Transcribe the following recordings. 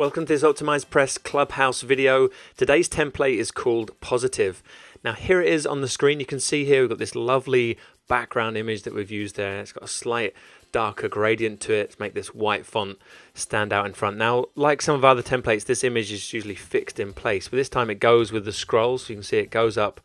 Welcome to this OptimizePress Clubhouse video. Today's template is called Positive. Now here it is on the screen. You can see here we've got this lovely background image that we've used there. It's got a slight darker gradient to it to make this white font stand out in front. Now, like some of our other templates, this image is usually fixed in place, but this time it goes with the scroll, so you can see it goes up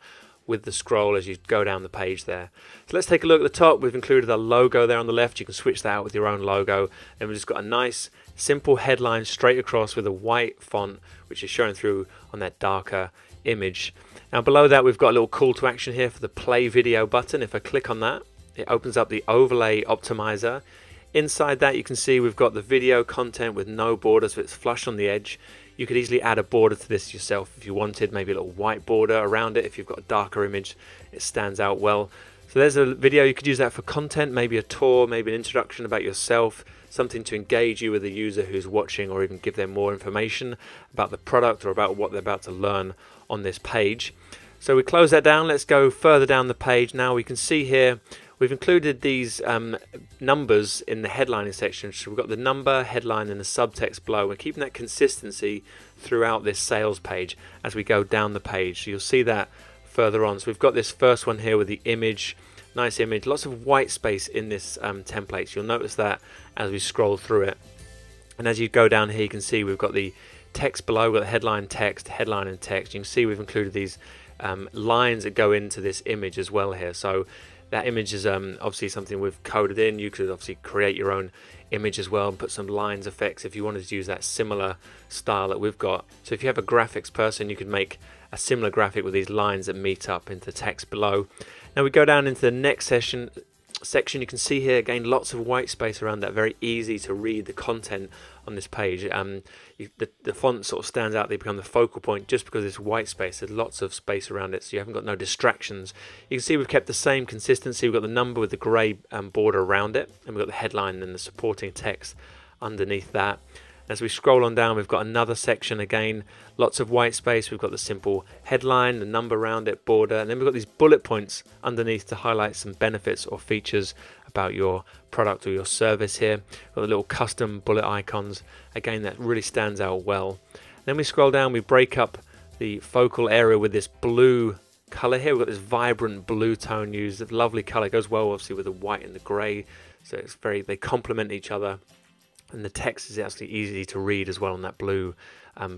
with the scroll as you go down the page there. So let's take a look at the top. We've included a logo there on the left. You can switch that out with your own logo. And we've just got a nice simple headline straight across with a white font which is showing through on that darker image. Now below that we've got a little call to action here for the play video button. If I click on that, it opens up the overlay optimizer. Inside that you can see we've got the video content with no border, so it's flush on the edge. You could easily add a border to this yourself if you wanted, maybe a little white border around it. If you've got a darker image, it stands out well. So there's a video. You could use that for content, maybe a tour, maybe an introduction about yourself, something to engage you with the user who's watching, or even give them more information about the product or about what they're about to learn on this page. So we close that down. Let's go further down the page. Now we can see here we've included these numbers in the headlining section. So we've got the number, headline, and the subtext below. We're keeping that consistency throughout this sales page as we go down the page. So you'll see that further on. So we've got this first one here with the image, nice image, lots of white space in this template. So you'll notice that as we scroll through it. And as you go down here, you can see we've got the text below, we've got the headline, text, headline, and text. You can see we've included these lines that go into this image as well here. So that image is obviously something we've coded in. You could obviously create your own image as well and put some lines effects if you wanted to use that similar style that we've got. So if you have a graphics person, you could make a similar graphic with these lines that meet up into text below. Now we go down into the next section. You can see here again lots of white space around that, very easy to read the content on this page. The font sort of stands out, they become the focal point just because it's white space. There's lots of space around it, so you haven't got no distractions. You can see we've kept the same consistency. We've got the number with the grey border around it, and we've got the headline and the supporting text underneath that. As we scroll on down, we've got another section again, lots of white space. We've got the simple headline, the number around it, border, and then we've got these bullet points underneath to highlight some benefits or features about your product or your service here. We've got the little custom bullet icons. Again, that really stands out well. Then we scroll down, we break up the focal area with this blue color here. We've got this vibrant blue tone used, a lovely color. It goes well obviously with the white and the gray, so it's they complement each other. And the text is actually easy to read as well on that blue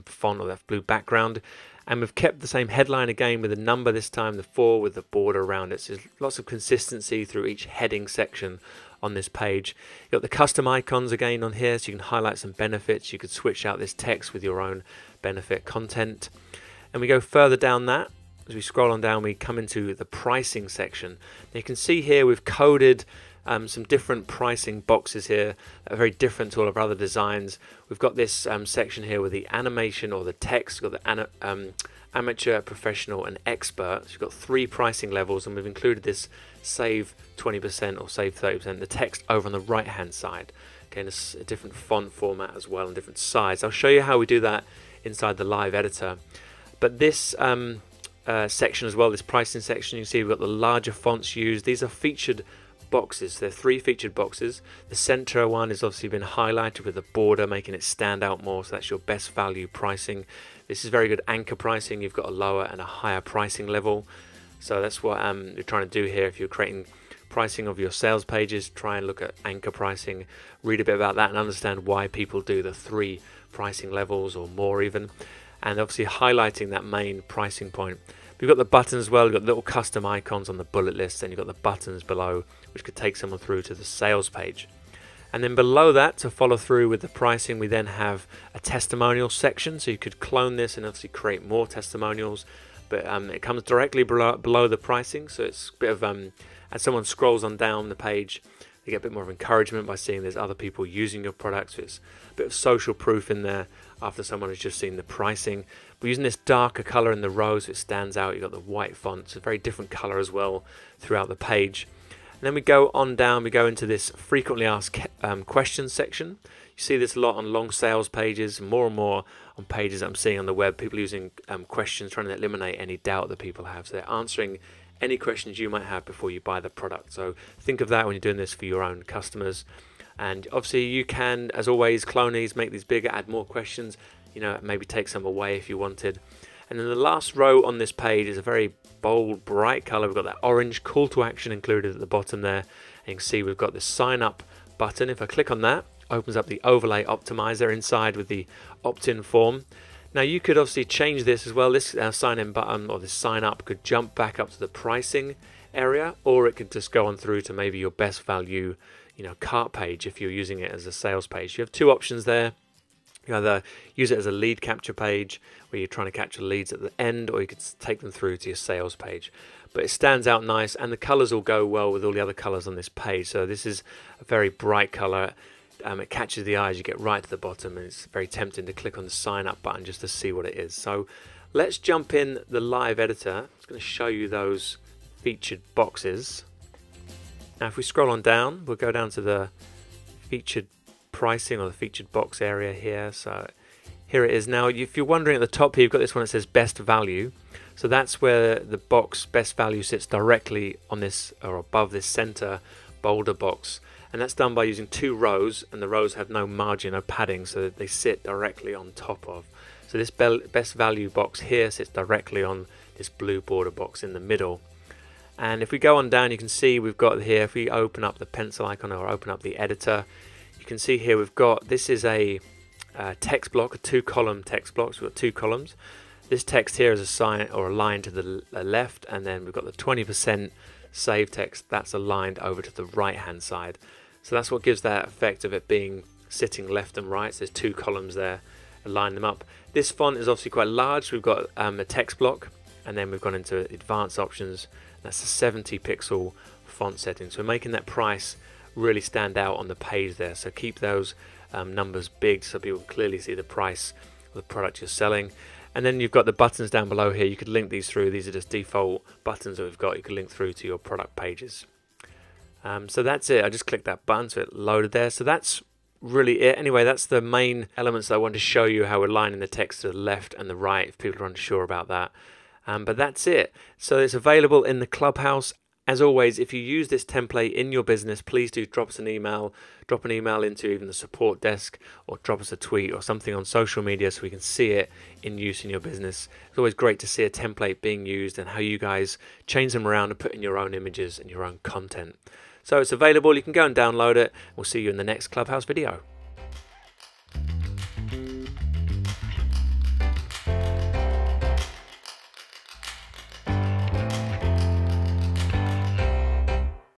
font or that blue background. And we've kept the same headline again with the number this time, the 4 with the border around it. So there's lots of consistency through each heading section on this page. You've got the custom icons again on here, so you can highlight some benefits. You could switch out this text with your own benefit content. And we go further down that. As we scroll on down, we come into the pricing section. Now you can see here we've coded some different pricing boxes here that are very different to all of our other designs. We've got this section here with the animation or the text. We've got the amateur, professional, and expert. So you've got 3 pricing levels, and we've included this save 20% or save 30%, the text over on the right hand side. Okay, and a different font format as well and different size. I'll show you how we do that inside the live editor. But this section as well, this pricing section, you can see we've got the larger fonts used. These are featured boxes. There are 3 featured boxes. The center one has obviously been highlighted with the border, making it stand out more, so that's your best value pricing. This is very good anchor pricing. You've got a lower and a higher pricing level, so that's what you're trying to do here. If you're creating pricing of your sales pages, try and look at anchor pricing, read a bit about that and understand why people do the 3 pricing levels or more even, and obviously highlighting that main pricing point. We've got the buttons as well. We've got little custom icons on the bullet list, and you've got the buttons below which could take someone through to the sales page. And then below that, to follow through with the pricing, we then have a testimonial section, so you could clone this and obviously create more testimonials, but it comes directly below the pricing, so it's a bit of as someone scrolls on down the page, they get a bit more of encouragement by seeing there's other people using your products. So it's a bit of social proof in there after someone has just seen the pricing. We're using this darker color in the rows, so it stands out. You've got the white font, it's a very different color as well throughout the page. And then we go on down, we go into this frequently asked questions section. You see this a lot on long sales pages, more and more on pages that I'm seeing on the web, people using questions, trying to eliminate any doubt that people have. So they're answering any questions you might have before you buy the product. So think of that when you're doing this for your own customers. And obviously you can, as always, clone these, make these bigger, add more questions, you know, maybe take some away if you wanted. And then the last row on this page is a very bold, bright color. We've got that orange call to action included at the bottom there. And you can see we've got the sign up button. If I click on that, opens up the overlay optimizer inside with the opt-in form. Now you could obviously change this as well. This sign in button or this sign up could jump back up to the pricing area, or it could just go on through to maybe your best value, you know, cart page if you're using it as a sales page. You have two options there. You either use it as a lead capture page where you're trying to capture leads at the end, or you could take them through to your sales page. But it stands out nice, and the colors will go well with all the other colors on this page. So this is a very bright color. It catches the eye as you get right to the bottom, and it's very tempting to click on the sign up button just to see what it is. So let's jump in the live editor. I'm just going to show you those featured boxes. Now if we scroll on down, we'll go down to the featured pricing or the featured box area here. So here it is. Now if you're wondering, at the top here you've got this one that says best value. So that's where the box best value sits directly on this or above this center boulder box, and that's done by using two rows, and the rows have no margin, no padding, so that they sit directly on top of. So this best value box here sits directly on this blue border box in the middle. And if we go on down, you can see we've got here, if we open up the pencil icon or open up the editor, you can see here we've got, this is a text block, a two-column text block. So we've got two columns. This text here is a sign or a line to the left, and then we've got the 20% save text that's aligned over to the right hand side. So that's what gives that effect of it being sitting left and right. So there's two columns there, align them up. This font is obviously quite large. So we've got a text block, and then we've gone into advanced options. That's a 70 pixel font setting. So we're making that price really stand out on the page there. So keep those numbers big so people clearly see the price of the product you're selling. And then you've got the buttons down below here. You could link these through. These are just default buttons that we've got. You can link through to your product pages. So that's it. I just clicked that button, so it loaded there. So that's really it. Anyway, that's the main elements that I wanted to show you, how we're aligning the text to the left and the right, if people are unsure about that. But that's it. So it's available in the Clubhouse. As always, if you use this template in your business, please do drop us an email, drop an email into even the support desk, or drop us a tweet or something on social media so we can see it in use in your business. It's always great to see a template being used and how you guys change them around and put in your own images and your own content. So it's available. You can go and download it. We'll see you in the next Clubhouse video.